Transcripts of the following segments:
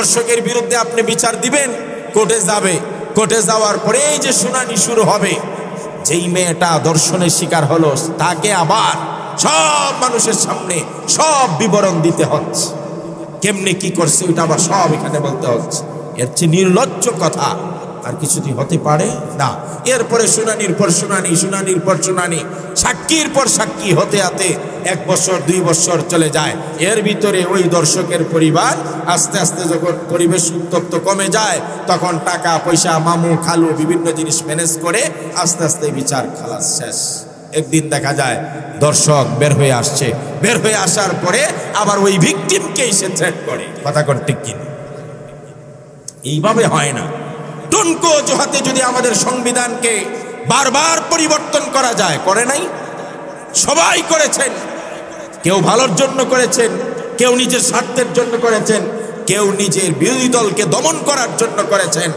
দর্শকের বিরুদ্ধে আপনি বিচার দিবেন, কোর্টে যাবে, কোর্টে যাওয়ার পরে এই যে শুনানি শুরু হবে, যেই মেয়েটা দর্শনের শিকার হলো তাকে আবার সব মানুষের সামনে সব বিবরণ দিতে হচ্ছে, কেমনে কি করছে ওইটা আবার সব এখানে বলতে হচ্ছে। এর চেয়ে নির্লজ্জ কথা আর কিছুটি হতে পারে না। এরপরে শুনানির পর শুনানি, শুনানির পর শুনানি, সাক্ষীর পর সাক্ষী হতে হতে 1 বছর 2 বছর চলে যায়। এর ভিতরে ওই দর্শকের পরিবার আস্তে আস্তে যখন পরিবেশ উত্তপ্ত কমে যায়, তখন টাকা পয়সা, মামু খালু বিভিন্ন জিনিস ম্যানেজ করে আস্তে আস্তে বিচার খালাস শেষ। একদিন দেখা যায় দর্শক বের হয়ে আসছে, বের হয়ে আসার পরে আবার ওই ভিকটিমকে এসে থ্রেট করে। কথা কোন ঠিক কিনা? এইভাবে হয় না। টুনকো অজুহাতে যদি আমাদের সংবিধানকে বারবার পরিবর্তন করা যায়, করে নাই? সবাই করেছেন। কেউ ভালোর জন্য করেছেন, কেউ নিজের স্বার্থের জন্য করেছেন, কেউ নিজের বিরোধী দলকে দমন করার জন্য করেছেন।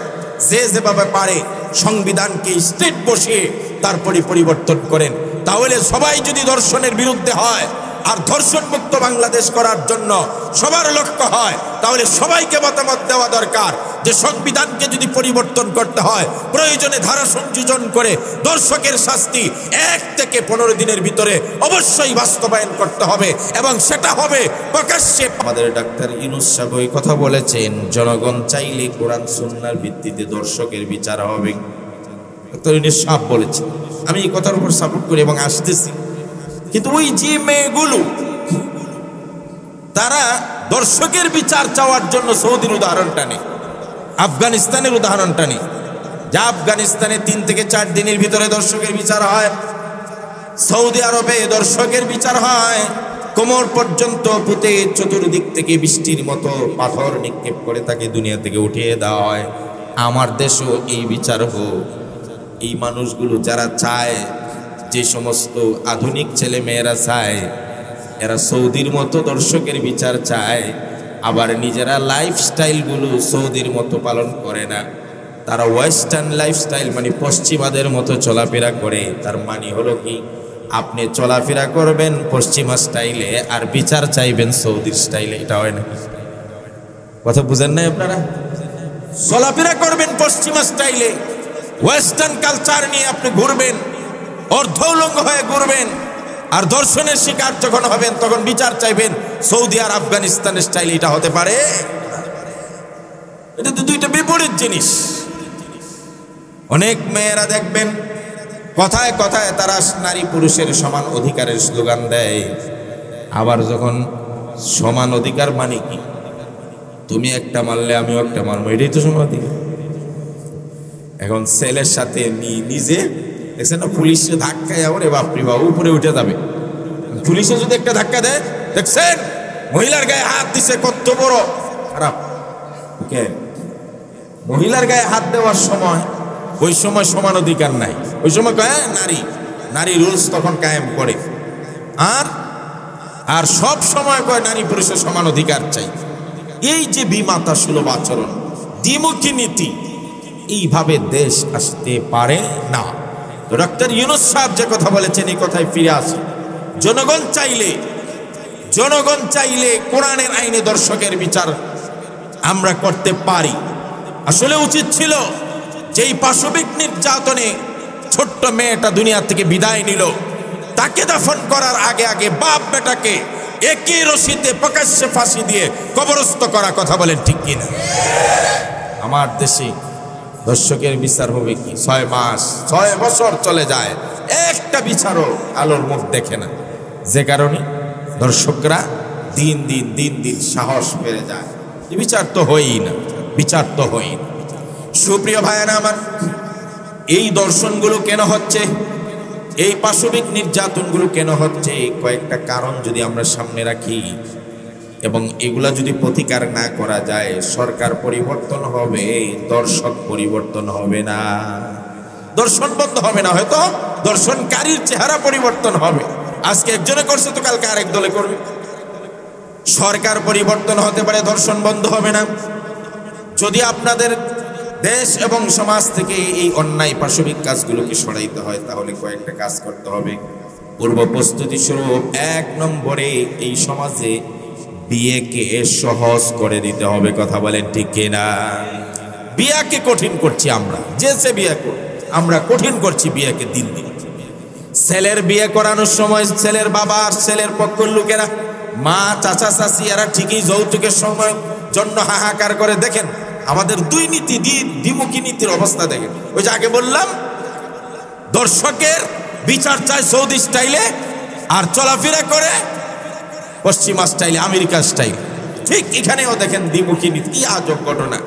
যে যেভাবে পারে সংবিধানকে স্টেট বসিয়ে তারপরে পরিবর্তন করেন। তাহলে সবাই যদি ধর্ষণের বিরুদ্ধে হয় আর ধর্ষণ মুক্ত বাংলাদেশ করার জন্য সবার লক্ষ্য হয়, তাহলে সবাইকে মতামত দেওয়া দরকার যে সংবিধানকে যদি পরিবর্তন করতে হয়, প্রয়োজনে ধারা সংযোজন করে দর্শকের শাস্তি 1 থেকে 15 দিনের ভিতরে অবশ্যই বাস্তবায়ন করতে হবে, এবং সেটা হবে প্রকাশ্যে। আমাদের ডাক্তার ইউনূস সাহেব এই কথা বলেছেন, জনগণ চাইলে কোরআন সুন্নাহর ভিত্তিতে দর্শকের বিচার হবে। ডাক্তার ইউনূস সাহেব বলেছেন, আমি এই কথার উপর সাপোর্ট করি এবং আসতেছি। কিন্তু ওই যে মেয়েগুলো তারা দর্শকের বিচার চাওয়ার জন্য সৌদির উদাহরণটা নেই, আফগানিস্তানের উদাহরণটা নেই, যা আফগানিস্তানে 3 থেকে 4 দিনের ভিতরে দর্শকের বিচার হয়, সৌদি আরবে দর্শকের বিচার হয় কোমর পর্যন্ত পুঁতে, চতুর্দিক থেকে বৃষ্টির মতো পাথর নিক্ষেপ করে তাকে দুনিয়া থেকে উঠিয়ে দেওয়া হয়। আমার দেশও এই বিচার হোক। এই মানুষগুলো যারা চায়, যে সমস্ত আধুনিক ছেলে মেয়েরা চায়, এরা সৌদির মতো দর্শকের বিচার চায়, আবার নিজেরা লাইফস্টাইলগুলো সৌদির মতো পালন করে না। তারা ওয়েস্টার্ন লাইফস্টাইল মানে পশ্চিমাদের মতো চলাফেরা করে। তার মানে হলো কি, আপনি চলাফেরা করবেন পশ্চিমা স্টাইলে আর বিচার চাইবেন সৌদির স্টাইলে। এটা হয় নাকি? কথা বুঝেন না আপনারা? চলাফেরা করবেন পশ্চিমা স্টাইলে, ওয়েস্টার্ন কালচার নিয়ে আপনি ঘুরবেন, অর্ধউলঙ্গ হয়ে ঘুরবেন, আর ধর্ষণের শিকার যখন হবেন তখন বিচার চাইবেন সৌদি আর আফগানিস্তানের স্টাইল। এটা হতে পারে? এটা তো দুইটা বিপরীত জিনিস। অনেক মেয়েরা দেখবেন কথায় কথায় তারা নারী পুরুষের সমান অধিকারের স্লোগান দেয়, আবার যখন সমান অধিকার মানে কি, তুমি একটা মারলে আমিও একটা মারবো, এটাই তো সমান অধিকার। এখন ছেলের সাথে নিজে দেখছেন না, পুলিশে ধাক্কায় ওরে বাপরে বাবু উপরে উঠে যাবে। পুলিশে যদি একটা ধাক্কা দেয়, দেখছেন মহিলার গায়ে হাত দিছে, কত বড় খারাপ। মহিলার গায়ে হাত দেওয়ার সময় ওই সময় সমান অধিকার নাই, ওই সময় কয় নারী, নারী রুলস তখন কায়েম করে। আর সব সময় কয় নারী পুরুষের সমান অধিকার চাই। এই যে বিমাতা সুলভ আচরণ, দ্বিমুখী নীতি, এইভাবে দেশ আসতে পারে না। তো ডক্টর ইউনূস সাহেব যে কথা বলেছেন, এই কথায় ফিরে আসি। জনগণ চাইলে কোরআনের আইনে দর্শকের বিচার আমরা করতে পারি। আসলে উচিত ছিল যেই পাশবিক নির্যাতনে ছোট্ট মেয়েটা দুনিয়া থেকে বিদায় নিল, তাকে দাফন করার আগে আগে বাপ বেটাকে একই রশিতে প্রকাশ্যে ফাঁসি দিয়ে কবরস্থ করা। কথা বলেন ঠিক কিনা? আমার দেশে দর্শকের বিচার হবে কি? 6 মাস 6 বছর চলে যায়, একটা বিচারও আলোর মুখ দেখে না। যে কারণে দর্শকরা দিন দিন সাহস বেড়ে যায়। বিচার তো হয়ই না, বিচার তো হয়ই না। সুপ্রিয় ভাইয়েরা আমার, এই দর্শনগুলো কেন হচ্ছে, এই পাশবিক নির্যাতনগুলো কেন হচ্ছে, কয়েকটা কারণ যদি আমরা সামনে রাখি এবং এগুলা যদি প্রতিকার না করা যায়, সরকার পরিবর্তন হবে, দর্শক পরিবর্তন হবে না। দর্শন বন্ধ হবে না, হয়তো দর্শনকারীর চেহারা পরিবর্তন হবে। আজকে একজনে করছে তো কালকে আরেক দলে করবে। সরকার পরিবর্তন হতে পারে, দর্শন বন্ধ হবে না। যদি আপনাদের দেশ এবং সমাজ থেকে এই অন্যায় পাশবিক কাজগুলোকে সরাইতে হয়, তাহলে কয়েকটা কাজ করতে হবে। পূর্ব প্রস্তুতি স্বরূপ 1 নম্বরে, এই সমাজে বিয়েকে সহজ করে দিতে হবে। কথা বলেন ঠিক কিনা? বিয়াকে কঠিন করছি আমরা, যে বিয়ে আমরা কঠিন করছি বিয়াকে দিন দিন। ছেলের বিয়ে করানোর সময় ছেলের বাবা আর ছেলের পক্ষের লোকেরা, মা চাচা চাচি, এরা ঠিকই যৌতুকের সময় জন্য হাহাকার করে। দেখেন আমাদের দুই নীতি, দ্বিমুখী নীতির অবস্থা দেখেন। ওই যে আগে বললাম দর্শকের বিচার চায় সৌদি স্টাইলে, আর চলাফেরা করে পশ্চিমা স্টাইলে, আমেরিকা স্টাইল। ঠিক এখানেও দেখেন দ্বিমুখী নীতি। কি আজব ঘটনা!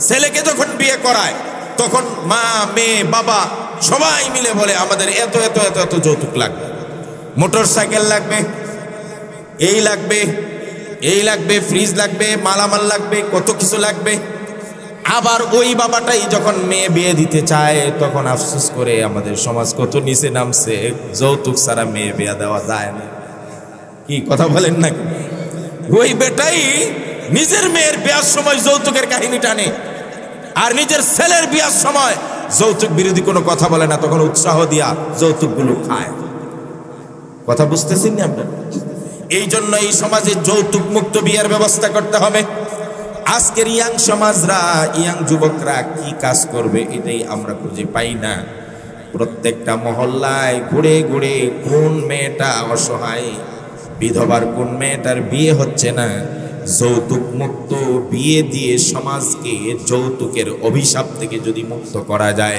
ছেলেকে যখন বিয়ে করায় তখন মা, মেয়ে, বাবা সবাই মিলে বলে আমাদের এত এত এত এত যৌতুক লাগবে, মোটর সাইকেল লাগবে, এই লাগবে, এই লাগবে, ফ্রিজ লাগবে, মালামাল লাগবে, কত কিছু লাগবে। আবার ওই বাবাটাই যখন মেয়ে বিয়ে দিতে চায় তখন আফসোস করে আমাদের সমাজ কত নিচে নামছে, যৌতুক ছাড়া মেয়ে বিয়ে দেওয়া যায় না। কি কথা বলেন না? ওই বেটাই নিজের মেয়ের বিয়ার সময় যৌতুকের কাহিনী টানে, আর নিজের ছেলের বিয়ার সময় যৌতুক বিরোধী কোনো কথা বলে না, তখন উৎসাহ দিয়া যৌতুকগুলো খায়। কথা বুঝতেছেন না আপনারা? এই জন্য এই সমাজে যৌতুক মুক্ত বিয়ের ব্যবস্থা করতে হবে। আজকের ইয়াং সমাজরা, ইয়াং যুবকরা কি কাজ করবে এটাই আমরা খুঁজে পাই না। প্রত্যেকটা মহল্লায় ঘুরে ঘুরে কোন মেয়েটা অসহায়, বিধবার কোন মেয়েটার বিয়ে হচ্ছে না, যৌতুক মুক্ত বিয়ে দিয়ে সমাজকে যৌতুকের অভিশাপ থেকে যদি মুক্ত করা যায়,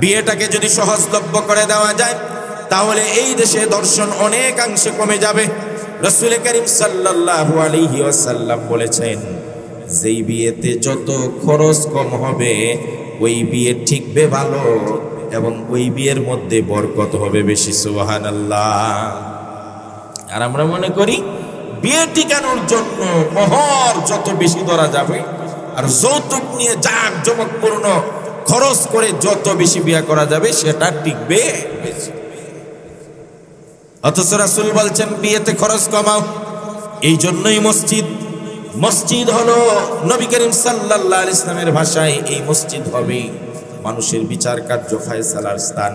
বিয়েটাকে যদি সহজলভ্য করে দেওয়া যায়, তাহলে এই দেশে ধর্ষণ অনেকাংশে কমে যাবে। রাসূল করিম সাল্লাল্লাহু আলাইহি ওয়াসাল্লাম বলেছেন, যেই বিয়েতে যত খরচ কম হবে ওই বিয়ে ঠিকবে ভালো, এবং ওই বিয়ের মধ্যে বরকত হবে বেশি। সুবহানাল্লাহ। আর আমরা মনে করি বিয়ে টিকানোর জন্য মোহর যত বেশি ধরা যাবে আর যৌতুক নিয়ে জাঁকজমকপূর্ণ খরচ করে যত বেশি বিয়ে করা যাবে সেটা টিকবে বেশি। অথচ রাসূল বলছেন বিয়েতে খরচ কমাও। এই জন্যই মসজিদ হলো নবী করিম সাল্লাল্লাহু আলাইহি ওয়াসাল্লামের ভাষায় এই মসজিদ হবে মানুষের বিচার কার্য ফায়সালার স্থান।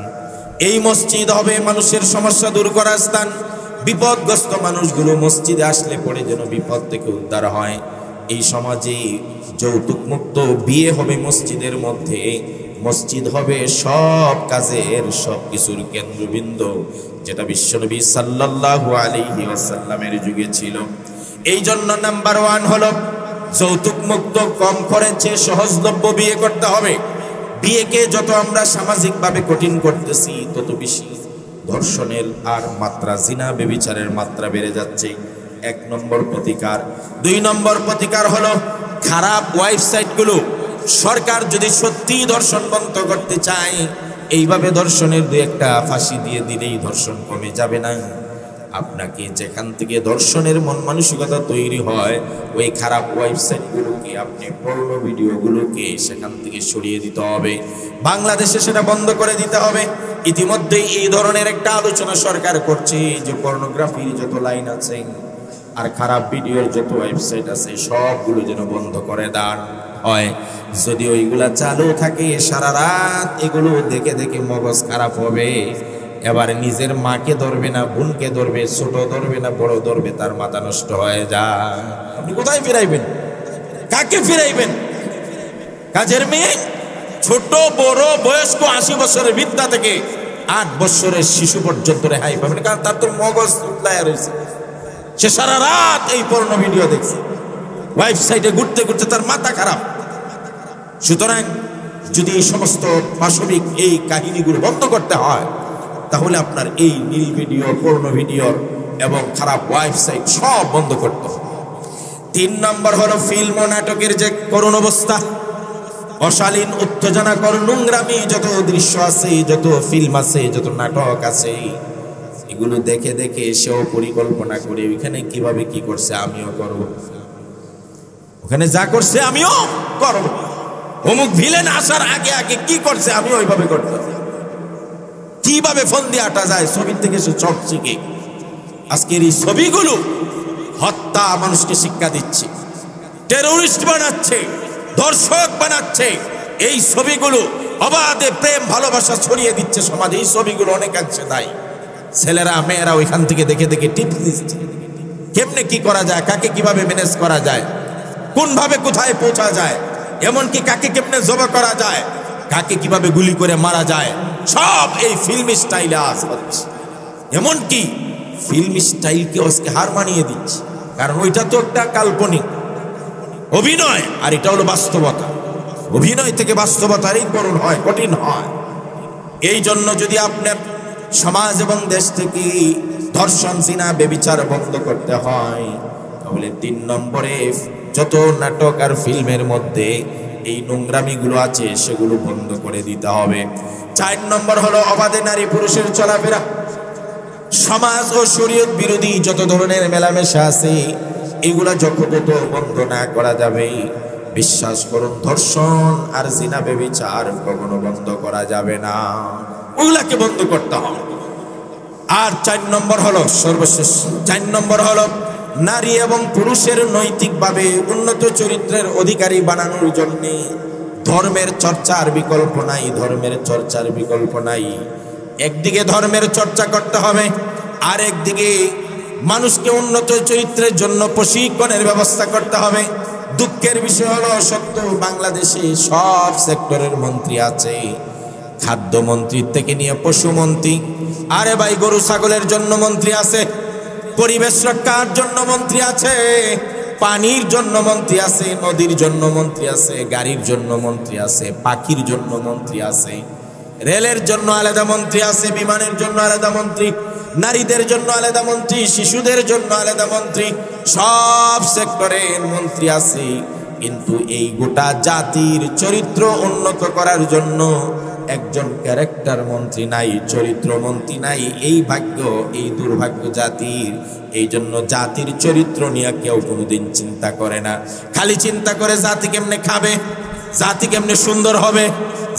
এই মসজিদ হবে মানুষের সমস্যা দূর করার স্থান। বিপদগ্রস্ত মানুষগুলো মসজিদে আসলে পড়ে যেন বিপদ থেকে উদ্ধার হয়। এই সমাজে যৌতুক মুক্ত বিয়ে হবে মসজিদের মধ্যে। মসজিদ হবে সব কাজের, সব কিছুর কেন্দ্রবিন্দু, যেটা বিশ্বনবী সাল্লাল্লাহু আলাইহি ওয়াসাল্লামের যুগে ছিল। এই জন্য নাম্বার 1 হলো যৌতুক মুক্ত কম খরচে সহজলভ্য বিয়ে করতে হবে। বিয়েকে যত আমরা সামাজিকভাবে কঠিন করতেছি তত বেশি ধর্ষণের আর মাত্রা, জিনা ব্যভিচারের মাত্রা বেড়ে যাচ্ছে। 1 নম্বর প্রতিকার। 2 নম্বর প্রতিকার হলো খারাপ ওয়েবসাইটগুলো। সরকার যদি সত্যি ধর্ষণ বন্ধ করতে চায়, এইভাবে ধর্ষণের 2-1টা ফাঁসি দিয়ে দিলেই ধর্ষণ কমে যাবে না। আপনাকে যেখান থেকে ধর্ষণের মন মানসিকতা তৈরি হয়, ওই খারাপ ওয়েবসাইটগুলোকে, আপনি পর্নো ভিডিওগুলোকে সেখান থেকে সরিয়ে দিতে হবে। বাংলাদেশে সেটা বন্ধ করে দিতে হবে। ইতিমধ্যেই এই ধরনের একটা আলোচনা সরকার করছে যে পর্নোগ্রাফির যত লাইন আছে আর খারাপ ভিডিওর যত ওয়েবসাইট আছে সবগুলো যেন বন্ধ করে দেওয়া হয়। যদি ওইগুলা চালু থাকে সারা রাত এগুলো দেখে দেখে মগজ খারাপ হবে। এবার নিজের মাকে ধরবে না, বোনকে ধরবে, ছোট ধরবে না, বড় ধরবে, তার মাথা নষ্ট হয়ে যায়। আপনি কোথায় ফিরাইবেন? কাকে ফিরাইবেন? কাজের মেয়ে, ছোট বড় বয়স্ক 80 বছরের বৃদ্ধা থেকে 8 বছরের শিশু পর্যন্ত রেহাই পাবেন, কারণ তার তো মগজ উতলায় রয়েছে। সে সারা রাত এই পর্নো ভিডিও দেখছে, ওয়েবসাইটে ঘুরতে ঘুরতে তার মাথা খারাপ। সুতরাং যদি এই সমস্ত পাশবিক এই কাহিনীগুলো বন্ধ করতে হয়, তাহলে আপনার এই নীল ভিডিও, পর্নো ভিডিও এবং খারাপ ওয়েবসাইট সব বন্ধ করতে হবে। 3 নম্বর হলো ফিল্ম ও নাটকের যে করুণ অবস্থা, অশালীন, উত্তেজনাকর, নোংরামি যত দৃশ্য আছে, যত ফিল্ম আছে, যত নাটক আছে, এগুলো দেখে দেখে সেও পরিকল্পনা করে ওইখানে কিভাবে কি করছে আমিও করব, ওখানে যা করছে আমিও করব, অমুক ভিলেন আসার আগে আগে কি করছে আমি ওইভাবে করতে, কিভাবে ফোন দিয়ে আটা যায় ছবির থেকে সে সব শিখে। আজকের এই ছবিগুলো হত্যা মানুষকে শিক্ষা দিচ্ছে, টেরোরিস্ট বানাচ্ছে, দর্শক বানাচ্ছে। এই ছবিগুলো অবাধে প্রেম ভালোবাসা ছড়িয়ে দিচ্ছে সমাজে। এই ছবিগুলো অনেকাংশে দায়ী। ছেলেরা মেয়েরা ওইখান থেকে দেখে দেখে টিপস দিচ্ছে। কেমনে কি করা যায়, কাকে কিভাবে ম্যানেজ করা যায়, কোনভাবে কোথায় পৌঁছা যায়, এমনকি কাকে কেমনে জবা করা যায়, কাকে কিভাবে গুলি করে মারা যায়, সব এই ফিল্ম স্টাইলে আজ হচ্ছে। এমনকি ফিল্ম স্টাইলকে আজকে হার মানিয়ে দিচ্ছে, কারণ ওইটা তো একটা কাল্পনিক অভিনয় আর এটা হলো বাস্তবতা। অভিনয় থেকে বাস্তবতার এই করুণ হয়, কঠিন হয়। এই জন্য যদি আপনার সমাজ এবং দেশ থেকে ধর্ষণ, জিনা, ব্যভিচার বন্ধ করতে হয়, তাহলে 3 নম্বরে যত নাটক আর ফিল্মের মধ্যে এই নোংরামিগুলো আছে সেগুলো বন্ধ করে দিতে হবে। 4 নম্বর হলো অবাধে নারী পুরুষের চলাফেরা। সমাজ ও শরীয়ত বিরোধী যত ধরনের মেলামেশা আছে এগুলা যথাযথ বন্ধ না করা যাবে, বিশ্বাস করুন ধর্ষণ আর জিনা ব্যভিচার কখনো বন্ধ করা যাবে না, ওগুলাকে বন্ধ করতে হবে। আর 4 নম্বর হলো সর্বশেষ, 4 নম্বর হলো নারী এবং পুরুষের নৈতিকভাবে উন্নত চরিত্রের অধিকারী বানানোর জন্য ধর্মের চর্চার বিকল্প নাই, ধর্মের চর্চার বিকল্প নাই। একদিকে ধর্মের চর্চা করতে হবে, আর একদিকে মানুষকে উন্নত চরিত্রের জন্য প্রশিক্ষণের ব্যবস্থা করতে হবে। দুঃখের বিষয় হলো সত্য, বাংলাদেশে সব সেক্টরের মন্ত্রী আছে, খাদ্যমন্ত্রী থেকে নিয়ে পশুমন্ত্রী, আরে ভাই গরু ছাগলের জন্য মন্ত্রী আছে, পরিবেশ রক্ষার জন্য মন্ত্রী আছে, পানির জন্য মন্ত্রী আছে, নদীর জন্য মন্ত্রী আছে, গাড়ির জন্য মন্ত্রী আছে, পাখির জন্য মন্ত্রী আছে, রেলের জন্য আলাদা মন্ত্রী আছে, বিমানের জন্য আলাদা মন্ত্রী, নারীদের জন্য আলাদা মন্ত্রী, শিশুদের জন্য আলাদা মন্ত্রী, সব সেক্টরের মন্ত্রী আছে। কিন্তু এই গোটা জাতির চরিত্র উন্নত করার জন্য একজন ক্যারেক্টার মন্ত্রী নাই, চরিত্র মন্ত্রী নাই। এই ভাগ্য, এই দুর্ভাগ্য জাতির। এই জন্য জাতির চরিত্র নিয়ে কেউ কোনোদিন চিন্তা করে না, খালি চিন্তা করে জাতি কেমনে খাবে, জাতি কেমনে সুন্দর হবে,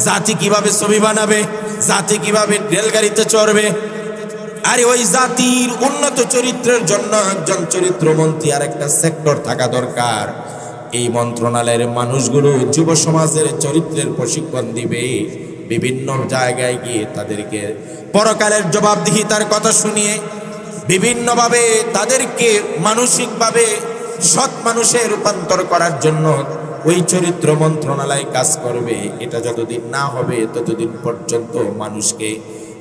জাতি কিভাবে ছবি বানাবে, জাতি কিভাবে রেলগাড়িতে চড়বে। আরে ওই জাতির উন্নত চরিত্রের জন্য একজন চরিত্রমন্ত্রী আর একটা সেক্টর থাকা দরকার। এই মন্ত্রণালয়ের মানুষগুলো যুব সমাজের চরিত্রের প্রশিক্ষণ দিবে, বিভিন্ন জায়গায় গিয়ে তাদেরকে পরকালের জবাবদিহিতার কথা শুনিয়ে বিভিন্নভাবে তাদেরকে মানসিকভাবে সৎ মানুষে রূপান্তর করার জন্য ওই চরিত্র মন্ত্রণালয় কাজ করবে। এটা যতদিন না হবে ততদিন পর্যন্ত মানুষকে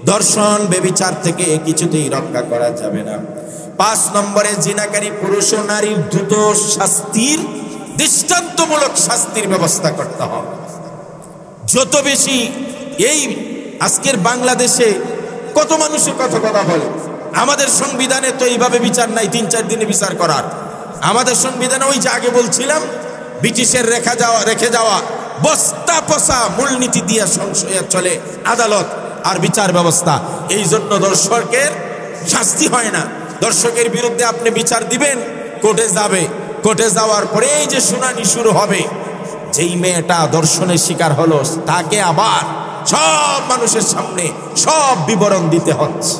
ধর্ষণ ব্যভিচার থেকে কিছুতেই রক্ষা করা যাবে না। 5 নম্বরে জিনাকারী পুরুষ ও নারীর দ্রুত শাস্তির, দৃষ্টান্তমূলক শাস্তির ব্যবস্থা করতে হবে। যত বেশি এই আজকের বাংলাদেশে কত মানুষের কথা বলে, আমাদের সংবিধানে তো এইভাবে বিচার নাই 3-4 দিনে বিচার করার। আমাদের সংবিধানে ওই যে আগে বলছিলাম ব্রিটিশের রেখে যাওয়া বস্তা পচা মূলনীতি দিয়ে সংশয় চলে আদালত আর বিচার ব্যবস্থা। এই জন্য দর্শকের শাস্তি হয় না। দর্শকের বিরুদ্ধে আপনি বিচার দিবেন, কোর্টে যাবে, কোর্টে যাওয়ার পরে এই যে শুনানি শুরু হবে, যেই মেয়েটা ধর্ষণের শিকার হলো তাকে আবার সব মানুষের সামনে সব বিবরণ দিতে হচ্ছে,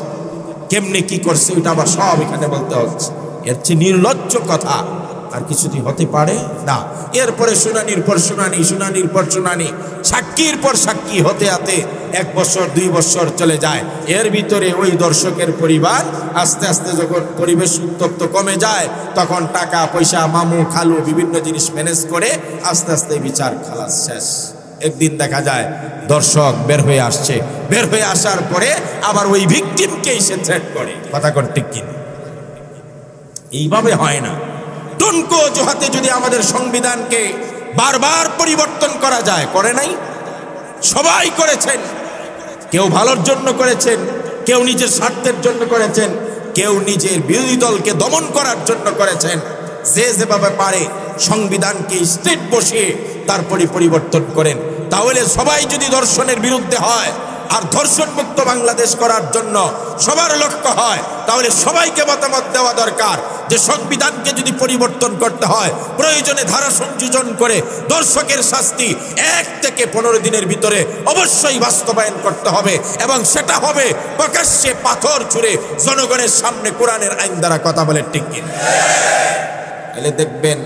কেমনে কি করছে ওইটা আবার সব এখানে বলতে হচ্ছে। এর চেয়ে নির্লজ্জ কথা আর কিছুদিন হতে পারে না। এরপরে শুনানির পর শুনানি, শুনানির পর শুনানি, সাক্ষীর পর সাক্ষী হতে হতে 1 বছর 2 বছর চলে যায়। এর ভিতরে ওই দর্শকের পরিবার আস্তে আস্তে যখন পরিবেশ উত্তপ্ত কমে যায়, তখন টাকা পয়সা, মামু খালু বিভিন্ন জিনিস ম্যানেজ করে আস্তে আস্তে বিচার খালাস শেষ। একদিন দেখা যায় দর্শক বের হয়ে আসছে, বের হয়ে আসার পরে আবার ওই ভিকটিমকেই সে থ্রেট করে। কথা কর ঠিক কিনা? এইভাবে হয় না। টনক অজুহাতে যদি আমাদের সংবিধানকে বারবার পরিবর্তন করা যায়, করে নাই? সবাই করেছেন, কেউ ভালোর জন্য করেছেন, কেউ নিজের স্বার্থের জন্য করেছেন, কেউ নিজের বিরোধী দলকে দমন করার জন্য করেছেন। যে যেভাবে পারে সংবিধানকে স্টেট বসিয়ে তারপরে পরিবর্তন করেন। তাহলে সবাই যদি ধর্ষণের বিরুদ্ধে হয় আর ধর্ষণ মুক্ত বাংলাদেশ করার জন্য সবার লক্ষ্য হয়, তাহলে সবাইকে মতামত দেওয়া দরকার যে সংবিধানকে যদি পরিবর্তন করতে হয়, প্রয়োজনে ধারা সংযোজন করে ধর্ষকের শাস্তি 1 থেকে 15 দিনের ভিতরে অবশ্যই বাস্তবায়ন করতে হবে, এবং সেটা হবে প্রকাশ্যে পাথর ছুঁড়ে জনগণের সামনে কোরআনের আইন দ্বারা। কথা বলে ঠিক কিনা? তাহলে দেখবেন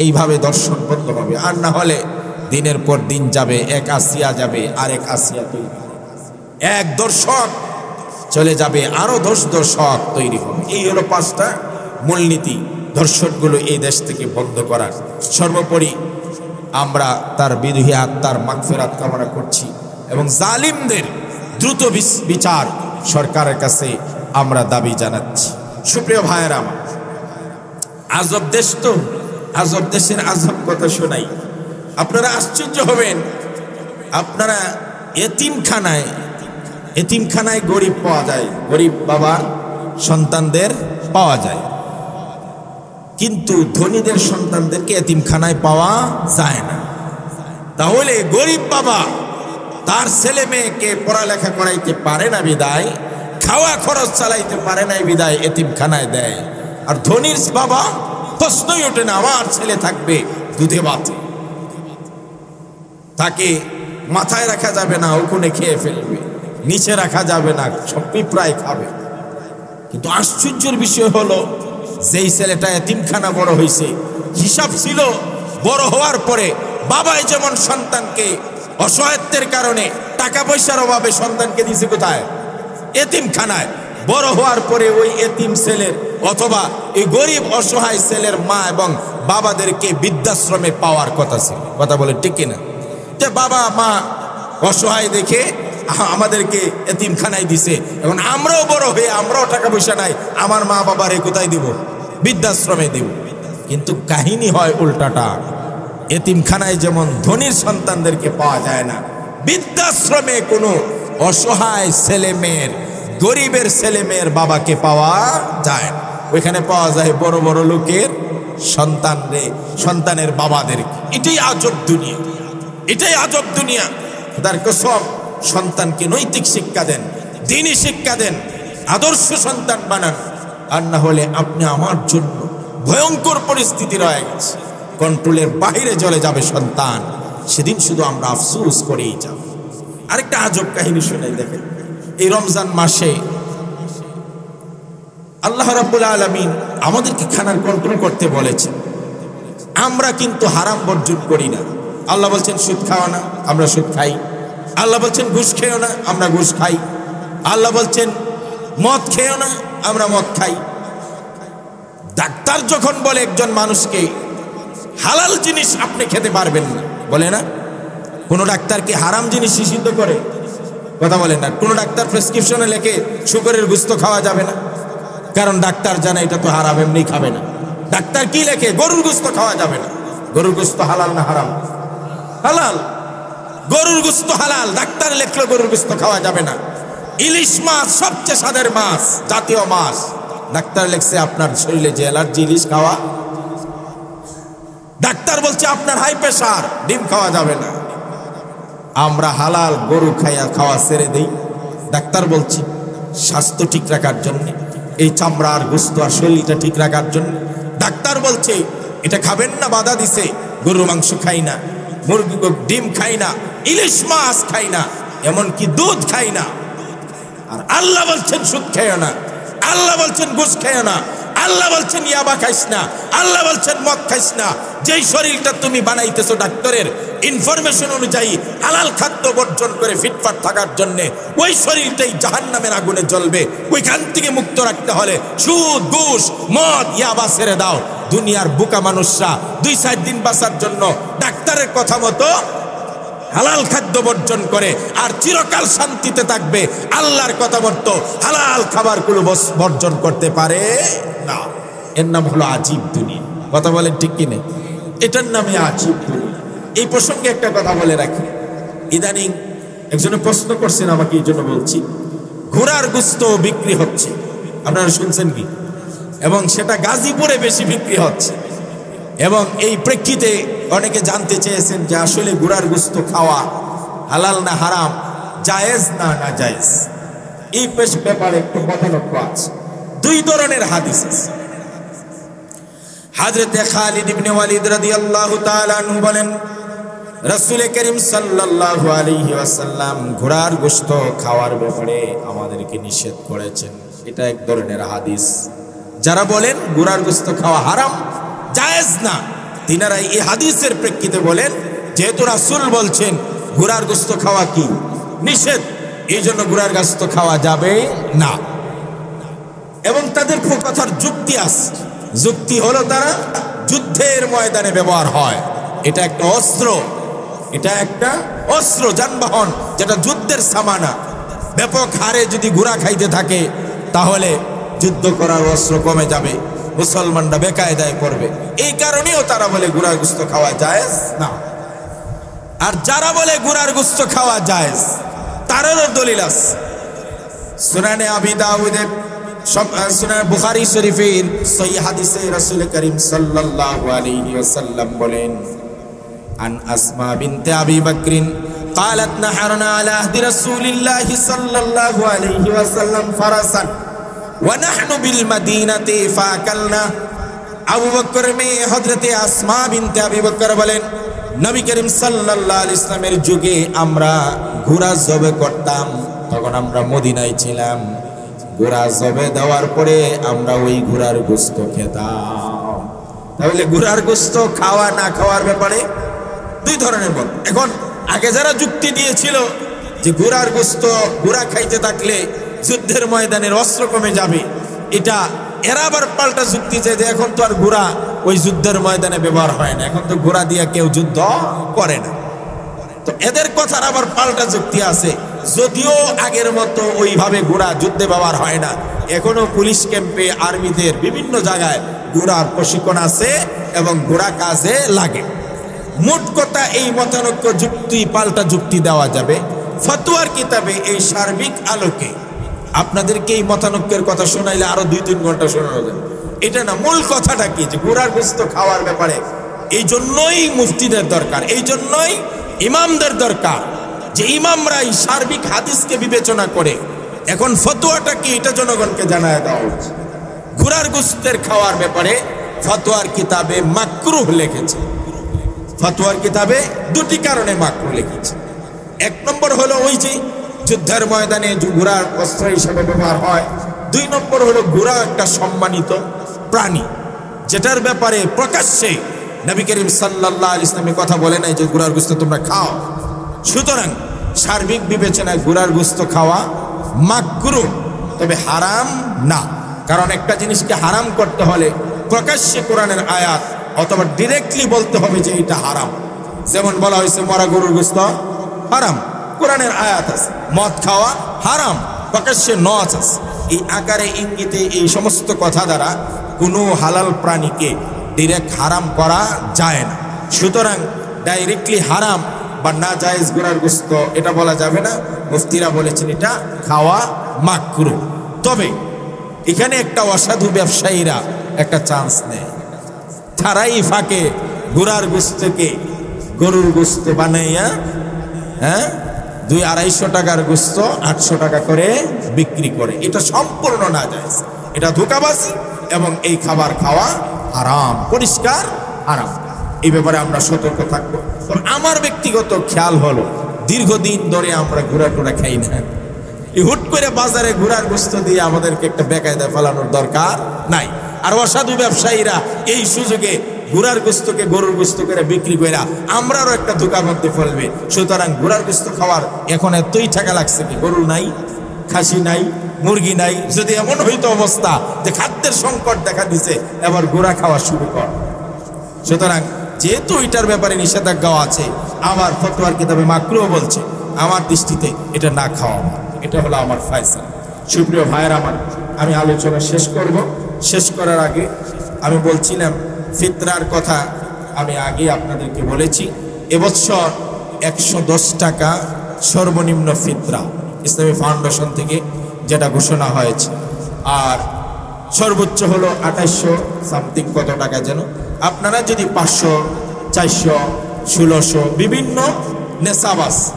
এইভাবে ধর্ষণ বন্ধ হবে। আর না হলে দিনের পর দিন যাবে, এক আসিয়া যাবে আরেক আসিয়া তৈরি হবে, এক দর্শক চলে যাবে আরো 10 দর্শক তৈরি হবে। এই হলো 5টা মূলনীতি ধর্ষণগুলো এই দেশ থেকে বন্ধ করার। সর্বোপরি আমরা তার বিদেহী আত্মার মাগফিরাত কামনা করছি এবং জালিমদের দ্রুত বিচার সরকারের কাছে আমরা দাবি জানাচ্ছি। সুপ্রিয় ভাইয়েরা আমার, আজব দেশ তো, আজব দেশের আজব কথা শোনাই, আপনারা আশ্চর্য হবেন। আপনারা এতিমখানায় গরিব পাওয়া যায়, গরিব বাবার সন্তানদের পাওয়া যায়, কিন্তু ধনীদের সন্তানদেরকে এতিমখানায় পাওয়া যায় না। তাহলে গরিব বাবা তার ছেলে মেয়েকে পড়ালেখা করাইতে পারে না বিদায়, খাওয়া খরচ চালাইতে পারে না বিদায় এতিমখানায় দেয়। আর ধনীর বাবা প্রশ্নই ওঠে না, আমার ছেলে থাকবে দুধে ভাতে, তাকে মাথায় রাখা যাবে না, ওখানে খেয়ে ফেলবে, নিচে রাখা যাবে না, সব পিঁপড়ায় খাবে। কিন্তু আশ্চর্যের বিষয় হলো, যেই ছেলেটা এতিমখানা বড় হয়েছে, হিসাব ছিল বড় হওয়ার পরে বাবাই যেমন সন্তানকে অসহায়ত্বের কারণে টাকা পয়সার অভাবে সন্তানকে দিছে কোথায়? এতিমখানায়। বড় হওয়ার পরে ওই এতিম ছেলের অথবা এই গরিব অসহায় ছেলের মা এবং বাবাদেরকে বৃদ্ধাশ্রমে পাওয়ার কথা ছিল। কথা বলে ঠিক কিনা? যে বাবা মা অসহায় দেখে আমাদেরকে এতিমখানায় দিছে, এবং আমরাও বড় হয়ে আমরাও টাকা পয়সা নাই, আমার মা বাবারে কোথায় দিব? বৃদ্ধাশ্রমে দিব। কিন্তু কাহিনী হয় উল্টাটা। এতিমখানায় যেমন ধনীর সন্তানদেরকে পাওয়া যায় না, বৃদ্ধাশ্রমে কোনো অসহায় ছেলে মেয়ের, গরিবের ছেলে মেয়ের বাবাকে পাওয়া যায় না। ওইখানে পাওয়া যায় বড় বড় লোকের সন্তানের বাবাদের। এটাই আজব দুনিয়া, এটাই আজব দুনিয়া। তার কসম, সন্তানকে নৈতিক শিক্ষা দেন, দ্বীনি শিক্ষা দেন, আদর্শ সন্তান বানান, আর না হলে আপনি আমার জন্য ভয়ঙ্কর পরিস্থিতি রয়ে গেছে, কন্ট্রোলের বাইরে চলে যাবে সন্তান। সেদিন শুধু আমরা আফসোস করেই যাব। আরেকটা আজব কাহিনী শুনে দেখেন। এই রমজান মাসে আল্লাহ রাব্বুল আলামিন আমাদেরকে খানার কন্ট্রোল করতে বলেছেন, আমরা কিন্তু হারাম বর্জন করি না। আল্লাহ বলছেন সুদ খাও না, আমরা সুদ খাই। আল্লাহ বলছেন ঘুষ খেও না, আমরা ঘুষ খাই। আল্লাহ বলছেন মদ খেও না, আমরা মদ খাই। ডাক্তার যখন বলে একজন মানুষকে হালাল জিনিস আপনি খেতে পারবেন না, বলে না? কোন ডাক্তার কি হারাম জিনিস নিষিদ্ধ করে? কথা বলেন না। কোন ডাক্তার প্রেসক্রিপশনে লেখে শুকরের গোশত খাওয়া যাবে না, কারণ ডাক্তার জানে এটা তো হারাম, এমনি খাবে না। ডাক্তার কি লেখে? গরুর গোশত খাওয়া যাবে না। গরুর গোশত হালাল না হারাম? হালাল। গরুর গোশত হালাল, ডাক্তার লেখলো গরুর গোশত খাওয়া যাবে না। ইলিশ মাছ সবচেয়ে স্বাদের মাছ, জাতীয় মাছ, ডাক্তার লেখছে আপনার শরীরে যে অ্যালার্জি, ইলিশ খাওয়া। ডাক্তার বলছে আপনার হাই প্রেসার, ডিম খাওয়া যাবে না। আমরা হালাল গরু খাওয়া ছেড়ে দেই। ডাক্তার বলছে স্বাস্থ্য ঠিক রাখার জন্য, এই চামড়া আর গোশত আর শরীরটা ঠিক রাখার জন্য। ডাক্তার বলছে এটা খাবেন না, বাধা দিছে। গরুর মাংস খাই না, মুরগি ডিম খাই না, ইলিশ মাছ খাই না, এমনকি দুধ খাই না। আর আল্লাহ বলছেন সুদ খেও না, আল্লাহ বলছেন ঘুষ খেও না, আল্লাহ বলছেন ইয়াবা খাইস না, আল্লাহ বলছেন মদ খাইস না। যেই শরীরটা তুমি বানাইতেছো ডাক্তারের ইনফরমেশন অনুযায়ী হালাল খাদ্য বর্জন করে ফিটফাট থাকার জন্য, ওই শরীরটাই জাহান্নামের আগুনে জ্বলবে। ওইখান থেকে মুক্ত রাখতে হলে সুদ ঘুষ মদ ইয়াবা ছেড়ে দাও। দুনিয়ার বোকা মানুষরা 2-4 দিন বাঁচার জন্য ডাক্তারের কথা মতো হালাল খাদ্য বর্জন করে, আর চিরকাল শান্তিতে থাকবে। আল্লাহর কথা মতো হালাল খাবারগুলো বর্জন করতে পারে না। এর নাম হলো আজীব দুনিয়া। কথা বলেন ঠিক কিনা? এটার নামে আজীব দুনিয়া। এই প্রসঙ্গে একটা কথা বলে রাখি। ইদানিং একজনে প্রশ্ন করছেন আমাকে, এই জন্য বলছি, ঘোড়ার গোশত বিক্রি হচ্ছে, আপনারা শুনছেন কি? এবং সেটা গাজীপুরে বেশি বিক্রি হচ্ছে। এবং এই প্রেক্ষিতে অনেকে জানতে চেয়েছেন যে আসলে ঘোড়ার গোশত খাওয়া হালাল না হারাম, জায়েজ না নাজায়েজ। এই ব্যাপারে একটু মতানক্য আছে। 2 ধরনের হাদিস আছে। হযরত খালিদ ইবনে ওয়ালিদ রাদিয়াল্লাহু তাআলা আনহু বলেন, রাসূল করিম সাল্লাল্লাহু আলাইহি ওয়াসাল্লাম ঘোড়ার গোশত খাওয়ার ব্যাপারে আমাদেরকে নিষেধ করেছেন। এটা এক ধরনের হাদিস। যারা বলেন ঘোড়ার গোশত খাওয়া হারাম, জায়েজ না, তিনারা এই হাদিসের প্রেক্ষিতে বলেন যেহেতু রাসূল বলছেন ঘোড়ার গোশত খাওয়া কি নিষেধ, এই জন্য ঘোড়ার গোশত খাওয়া যাবে না। এবং তাদের কথার যুক্তি আছে। যুক্তি হলো তারা যুদ্ধের ময়দানে ব্যবহার হয়। এটা একটা অস্ত্র, এটা একটা অস্ত্র, যানবাহন, যেটা যুদ্ধের সামানা। ব্যাপক হারে যদি ঘোড়া খাইতে থাকে তাহলে যুদ্ধ করার অস্ত্র কমে যাবে, মুসলমানরা বেকায়দায় পড়বে। এই কারণেও তারা বলে ঘোড়ার গোশত খাওয়া জায়েজ না। আর যারা বলে ঘোড়ার গোশত খাওয়া জায়েজ তারও দলিল আছে। সুনানে আবি দাউদে, সুনানে বুখারী শরীফের সহিহ হাদিসে রাসূল করিম সাল্লাল্লাহু আলাইহি ওয়াসাল্লাম বলেন, আন আসমা বিনতে আবি বকরিন قالت نحرنا على عهد رسول الله صلى الله عليه وسلم فرسا ونحن بالمدينة فاكلنا। আবু বকর মেয়ে হযরতে আসমা বিনতে আবি বকর বলেন, নবী করিম সাল্লাল্লাহু আলাইহি ওয়াসাল্লামের যুগে আমরা ঘোড়া জবে করতাম, তখন আমরা মদিনায় ছিলাম। ঘোড়া জবে দেওয়ার পরে আমরা ওই ঘোড়ার গোশত খেতাম। তাহলে ঘোড়ার গোশত খাওয়া না খাওয়ার ব্যাপারে দুই ধরনের মত। এখন আগে যারা যুক্তি দিয়েছিল যে ঘোড়ার গোশত, ঘোড়া খাইতে থাকলে যুদ্ধের ময়দানের অস্ত্র কমে যাবে, এটা এরা আবার পাল্টা যুক্তি যে এখন তো আর ঘোড়া ওই যুদ্ধের ময়দানে ব্যবহার হয় না, এখন তো ঘোড়া দিয়ে কেউ যুদ্ধ করে না। তো এদের কথার আবার পাল্টা যুক্তি আছে, যদিও আগের মতো ওইভাবে ঘোড়া যুদ্ধে ব্যবহার হয় না, এখনো পুলিশ ক্যাম্পে, আর্মিদের বিভিন্ন জায়গায় ঘোড়ার প্রশিক্ষণ আছে এবং ঘোড়া কাজে লাগে। মোট কথা এই মতানৈক্য যুক্তি পাল্টা যুক্তি দেওয়া যাবে ফতোয়ার কিতাবে। এই সার্বিক আলোকে আপনাদেরকে এই মতানৈক্যের কথা শোনাইলে আরো 2-3 ঘন্টা শোনানো যাবে। এটা না, মূল কথাটা কি যে ঘোড়ার গোশত খাওয়ার ব্যাপারে এই জন্যই মুফতিদের দরকার, এই জন্যই ইমামদের দরকার যে ইমামরা এই সার্বিক হাদিসকে বিবেচনা করে এখন ফতোয়াটা কি এটা জনগণকে জানায় দেওয়া উচিত। ঘোড়ার গোশতের খাওয়ার ব্যাপারে ফতোয়ার কিতাবে মাকরুহ লিখেছে। ফতোয়ার কিতাবে 2টি কারণে মাকরুহ লিখেছে। 1 নম্বর হলো ওই যে যুদ্ধের ময়দানে ঘোড়ার অস্ত্র হিসেবে ব্যবহার হয়। 2 নম্বর হলো ঘোড়া একটা সম্মানিত প্রাণী, যেটার ব্যাপারে প্রকাশ্যে নবী করিম সাল্লাল্লাহু আলাইহি ওয়াসাল্লাম কথা বলে নাই যে ঘোড়ার গোশত তোমরা খাও। সুতরাং সার্বিক বিবেচনায় ঘোড়ার গোশত খাওয়া মাকরুহ, তবে হারাম না। কারণ একটা জিনিসকে হারাম করতে হলে প্রকাশ্যে কোরআনের আয়াত অথবা ডিরেক্টলি বলতে হবে যে এটা হারাম। যেমন বলা হয়েছে মরা গরুর গোশত হারাম, কোরআনের আয়াত আছে। মদ খাওয়া হারাম, প্রকাশ্যে নজ আছে। এই আকারে ইঙ্গিতে এই সমস্ত কথা দ্বারা কোনো হালাল প্রাণীকে ডিরেক্ট হারাম করা যায় না। সুতরাং ডাইরেক্টলি হারাম বা না জায়েজ ঘোড়ার গোশত এটা বলা যাবে না। মুফতিরা বলেছেন এটা খাওয়া মাকরুহ। তবে এখানে একটা অসাধু ব্যবসায়ীরা একটা চান্স নেয়, তারাই ফাঁকে ঘোড়ার গোশতকে গরুর গোশত বানাইয়া 200-250 টাকার গোশত 800 টাকা করে বিক্রি করে। এটা সম্পূর্ণ না জায়েজ, এটা ধোঁকাবাজি এবং এই খাবার খাওয়া হারাম, পরিষ্কার হারাম। এই ব্যাপারে আমরা সতর্ক থাকবো। আমার ব্যক্তিগত খেয়াল হলো দীর্ঘদিন ধরে আমরা ঘোড়া টোড়া খাই না। এই হুট করে বাজারে ঘোড়ার গোশত দিয়ে আমাদেরকে একটা বেকায়দায় ফেলানোর দরকার নাই। আর অসাধু ব্যবসায়ীরা এই সুযোগে ঘোড়ার গোশতকে গরুর গোশত করে বিক্রি করে আমরাও একটা ধোঁকার মধ্যে ফেলবে। সুতরাং ঘোড়ার গোশত খাওয়ার এখন এতই টাকা লাগছে কি গরু নাই, খাসি নাই, মুরগি নাই। যদি এমন হইতো অবস্থা যে খাদ্যের সংকট দেখা দিছে, এবার ঘোড়া খাওয়া শুরু কর। সুতরাং যেহেতু এটার ব্যাপারে নিষেধাজ্ঞা আছে, আবার ফতোয়ার কিতাবে মাকরুহ বলছে, আমার দৃষ্টিতে এটা না খাওয়া, এটা হলো আমার ফয়সালা। সুপ্রিয় ভাইয়ের আমার, আমি আলোচনা শেষ করব। শেষ করার আগে আমি বলছিলাম ফিতরার কথা আমি আগে আপনাদেরকে বলেছি। এবছর 110 টাকা সর্বনিম্ন ফিতরা ইসলামী ফাউন্ডেশন থেকে যেটা ঘোষণা হয়েছে, আর সর্বোচ্চ হলো 2800 সামথিং কত টাকা যেন। আপনারা যদি 500, 400, 1600 বিভিন্ন নেশাব আছে,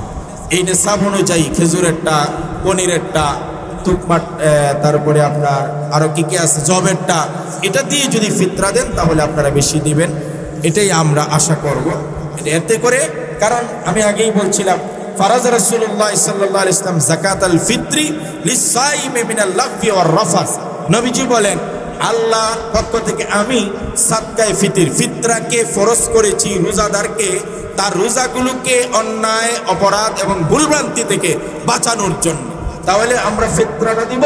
এই নেশাব অনুযায়ী খেজুরেরটা, পনিরেরটা, তুকমাট, তারপরে আপনার আরো কি কি আছে, জবেরটা, এটা দিয়ে যদি ফিতরা দেন তাহলে আপনারা বেশি দিবেন, এটাই আমরা আশা করব। এতে করে, কারণ আমি আগেই বলছিলাম ফারাজ রাসূলুল্লাহ সাল্লাল্লাহু আলাইহি ওয়াসাল্লাম যাকাতাল ফিত্রি লিসাইমি মিনাল লাগফি ওয়ার রাফাস। নবীজি বলেন আল্লাহর পক্ষ থেকে আমি সাদকায়ে ফিতরাকে ফরজ করেছি রোজাদারকে তার রোজাগুলোকে অন্যায়, অপরাধ এবং ভুলভ্রান্তি থেকে বাঁচানোর জন্য। তাহলে আমরা ফিতরাটা দিব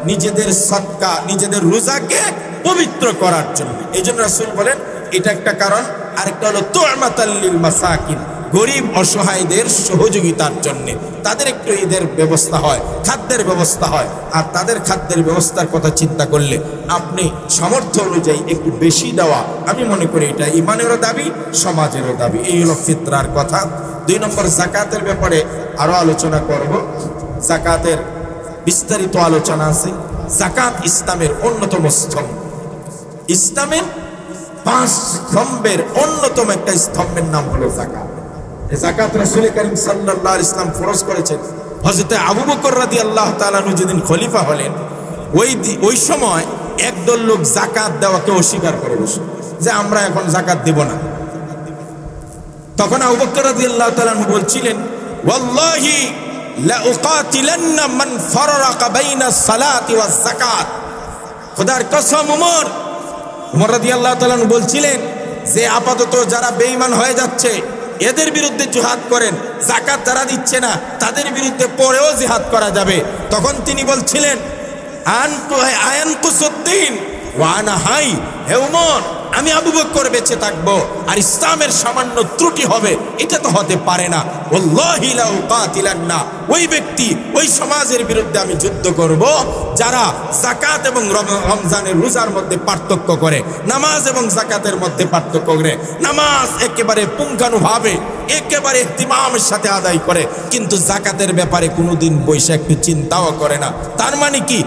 নিজেদের সদকা, নিজেদের রোজাকে পবিত্র করার জন্য। এই জন্য রাসূল বলেন এটা একটা কারণ। আরেকটা হলো তু'মাতাল লিল মাসাকিন, গরিব অসহায়দের সহযোগিতার জন্য তাদের একটু ঈদের ব্যবস্থা হয়, খাদ্যের ব্যবস্থা হয়। আর তাদের খাদ্যের ব্যবস্থার কথা চিন্তা করলে আপনি সামর্থ্য অনুযায়ী একটু বেশি দেওয়া, আমি মনে করি এটা ইমানেরও দাবি, সমাজেরও দাবি। এই হলো ফিতরার কথা। 2 নম্বর যাকাতের ব্যাপারে আরো আলোচনা করব। যাকাতের বিস্তারিত আলোচনা আছে। যাকাত ইসলামের অন্যতম স্তম্ভ। ইসলামের 5 স্তম্ভের অন্যতম একটা স্তম্ভের নাম হলো যাকাত। এই যাকাত রাসূল করিম সাল্লাল্লাহু আলাইহি ওয়াসাল্লাম ফরজ করেছেন। হযরত আবু বকর রাদিয়াল্লাহু তাআলা আনহু যেদিন খলিফা হলেন, ওই সময় একদল লোক যাকাত দেওয়াকে অস্বীকার করে বসে, যে আমরা এখন যাকাত দেব না। তখন আবু বকর রাদিয়াল্লাহু তাআলা আনহু বলছিলেন, ওয়াল্লাহি লা উকাতিলান্না মান ফারাকা বাইনা সালাতি ওয়াজ যাকাত। খোদার কসম উমর রাদিয়াল্লাহু তাআলা আনহু বলছিলেন যে আপাতত যারা বেঈমান হয়ে যাচ্ছে এদের বিরুদ্ধে জিহাদ করেন, যাকাত যারা দিচ্ছে না তাদের বিরুদ্ধে পরেও জিহাদ করা যাবে। তখন তিনি বলছিলেন আয়ানকুসুদ্দিন ওয়া আনা হাই, হে উমর আমি আবু বকর বেঁচে থাকবো আর ইসলামের সামান্য ত্রুটি হবে, এটা তো হতে পারে না। ওয়াল্লাহি লা উকাতিলান্না, ওই ব্যক্তি ওই সমাজের বিরুদ্ধে আমি যুদ্ধ করব যারা যাকাত এবং রমজানের রোজার মধ্যে পার্থক্য করে, নামাজ এবং যাকাতের মধ্যে পার্থক্য করে, নামাজ একেবারে পুঙ্খানুভাবে একেবারে ইহতিমামের সাথে আদায় করে, কিন্তু যাকাতের ব্যাপারে কোনোদিন বৈশা একটু চিন্তাও করে না। তার মানে কি,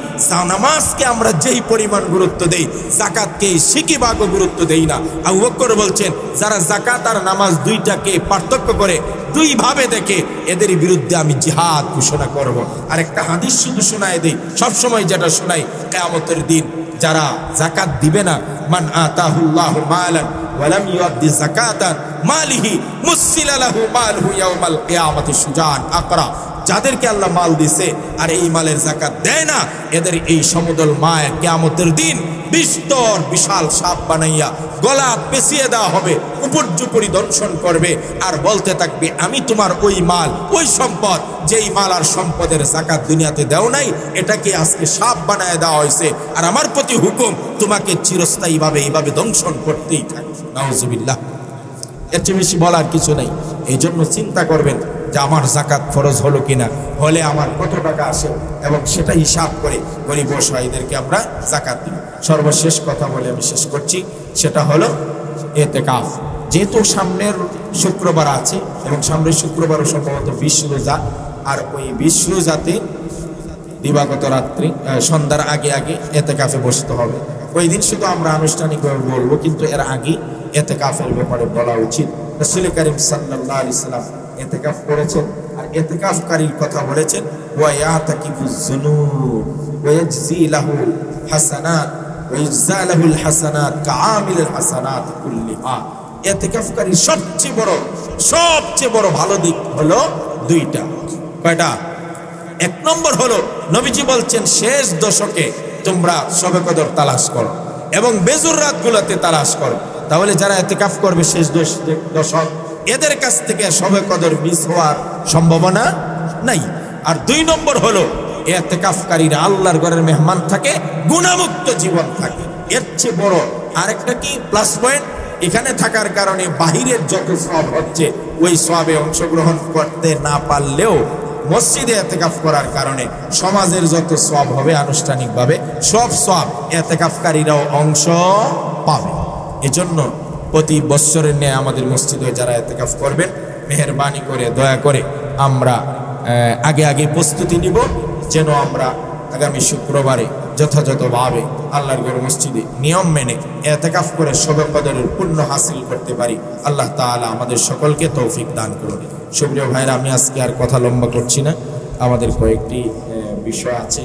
নামাজকে আমরা যেই পরিমাণ গুরুত্ব দেই যাকাতকে সিকি ভাগও গুরুত্ব দেই না। আবু বকর বলছেন যারা যাকাত আর নামাজ দুইটাকে পার্থক্য করে, দুই ভাবে দেখে, এদের বিরুদ্ধে আমি জিহাদ ঘোষণা করব। আর একটা হাদিস শুধু শোনায় দেই, সবসময় যেটা শোনাই, কিয়ামতের দিন যারা যাকাত দিবে না, মান আতাহুল্লাহু মালান ওয়া লাম ইউদ্দি যাকাতান মালিহি মুসিলা লাহু মালহু ইয়াউমাল কিয়ামাতি সুজান আকরা। যাদেরকে আল্লাহ মাল দিছে আর এই মালের যাকাত দেয় না, এদের এই সমদল মায় কিয়ামতের দিন বিস্তর বিশাল সাপ বানাইয়া গলা পেঁচিয়ে দেওয়া হবে, উপর্যুপরি দংশন করবে আর বলতে থাকবে, আমি তোমার ওই মাল, ওই সম্পদ, যেই মাল আর সম্পদের যাকাত দুনিয়াতে দেও নাই, এটাকে আজকে সাপ বানায় দেওয়া হয়েছে, আর আমার প্রতি হুকুম তোমাকে চিরস্থায়ীভাবে এইভাবে দংশন করতেই থাকে। নাউজুবিল্লাহ। এর চেয়ে বেশি বলার কিছু নেই। এই জন্য চিন্তা করবেন যে আমার যাকাত ফরজ হলো কিনা, হলে আমার কত টাকা আসে, এবং সেটা হিসাব করে গরিব অসহায়দেরকে আমরা যাকাত দিব। সর্বশেষ কথা বলে আমি শেষ করছি, সেটা হলো ইতিকাফ। যেহেতু সামনের শুক্রবার আছে এবং সামনের শুক্রবারও সম্ভবত 20 রোজা, আর ওই 20 রোজাতে দিবাগত রাত্রি সন্ধ্যার আগে আগে ইতিকাফে বসতে হবে। ওই দিন শুধু আমরা আনুষ্ঠানিকভাবে বলবো, কিন্তু এর আগে ইতিকাফের ব্যাপারে বলা উচিত। রাসূল করিম সাল্লাল্লাহু আলাইহি ওয়াসাল্লাম ইতিকাফ করেছেন, আর ইতিকাফকারীর কথা বলেছেন, ওয়া ইয়াতাকিফুজ যুনুব ওয়া ইয়াজজি লাহু হাসানাত ওয়া ইজজা লাহুল হাসানাত কাআমিলুল হাসানাত কুল্লিহা। ইতিকাফকারীর সবচেয়ে বড় ভালো দিক হলো দুইটা। কয়টা? 1 নম্বর হলো নবীজি বলছেন শেষ দশকে তোমরা শবে কদর তালাশ করো এবং বেজুর রাতগুলোতে তালাশ করো। তাহলে যারা ইতিকাফ করবে শেষ দশক, এদের কাছ থেকে শবে কদর মিস হওয়ার সম্ভাবনা নাই। আর 2 নম্বর হলো ইতিকাফকারীরা আল্লাহর ঘরের মেহমান থাকে, গুনাহমুক্ত জীবন থাকে। এর চেয়ে বড় আরেকটা কি প্লাস পয়েন্ট, এখানে থাকার কারণে বাহিরের যত সওয়াব হচ্ছে ওই সওয়াবে অংশগ্রহণ করতে না পারলেও মসজিদে ইতিকাফ করার কারণে সমাজের যত সওয়াব হবে আনুষ্ঠানিকভাবে সব সওয়াব ইতিকাফকারীরাও অংশ পাবে। এজন্য প্রতি বছরের ন্যায় আমাদের মসজিদে যারা ইতিকাফ করবেন, মেহেরবানি করে দয়া করে আমরা আগে প্রস্তুতি নিব, যেন আমরা আগামী শুক্রবারে যথাযথভাবে আল্লাহর ঘর মসজিদে নিয়ম মেনে ইতিকাফ করে শবে কদরের পুণ্য হাসিল করতে পারি। আল্লাহ তাআলা আমাদের সকলকে তৌফিক দান করুন। সুপ্রিয় ভাইরা, আমি আজকে আর কথা লম্বা করছি না, আমাদের কয়েকটি বিষয় আছে।